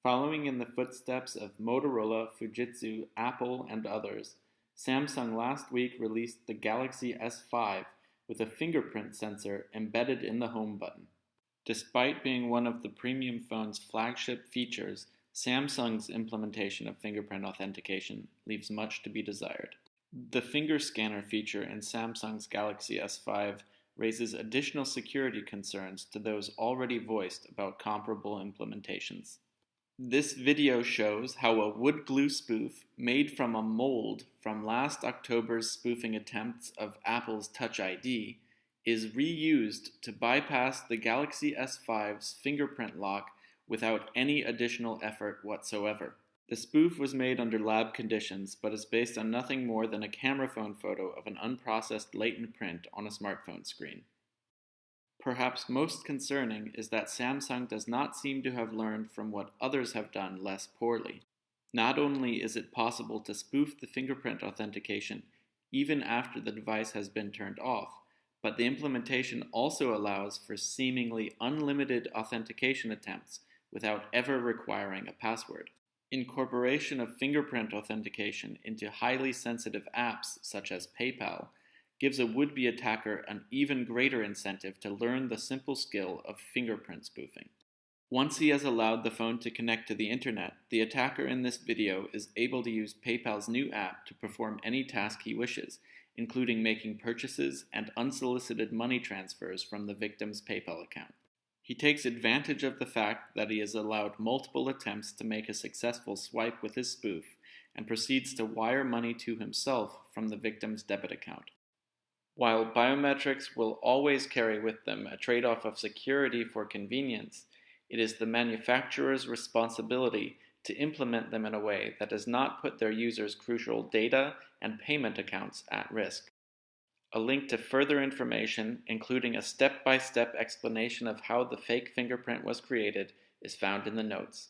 Following in the footsteps of Motorola, Fujitsu, Apple, and others, Samsung last week released the Galaxy S5 with a fingerprint sensor embedded in the home button. Despite being one of the premium phone's flagship features, Samsung's implementation of fingerprint authentication leaves much to be desired. The finger scanner feature in Samsung's Galaxy S5 raises additional security concerns to those already voiced about comparable implementations. This video shows how a wood glue spoof made from a mold from last October's spoofing attempts of Apple's Touch ID is reused to bypass the Galaxy S5's fingerprint lock without any additional effort whatsoever. The spoof was made under lab conditions, but is based on nothing more than a camera phone photo of an unprocessed latent print on a smartphone screen. Perhaps most concerning is that Samsung does not seem to have learned from what others have done less poorly. Not only is it possible to spoof the fingerprint authentication even after the device has been turned off, but the implementation also allows for seemingly unlimited authentication attempts without ever requiring a password. Incorporation of fingerprint authentication into highly sensitive apps such as PayPal gives a would-be attacker an even greater incentive to learn the simple skill of fingerprint spoofing. Once he has allowed the phone to connect to the internet, the attacker in this video is able to use PayPal's new app to perform any task he wishes, including making purchases and unsolicited money transfers from the victim's PayPal account. He takes advantage of the fact that he has allowed multiple attempts to make a successful swipe with his spoof and proceeds to wire money to himself from the victim's debit account. While biometrics will always carry with them a trade-off of security for convenience, it is the manufacturer's responsibility to implement them in a way that does not put their users' crucial data and payment accounts at risk. A link to further information, including a step-by-step explanation of how the fake fingerprint was created, is found in the notes.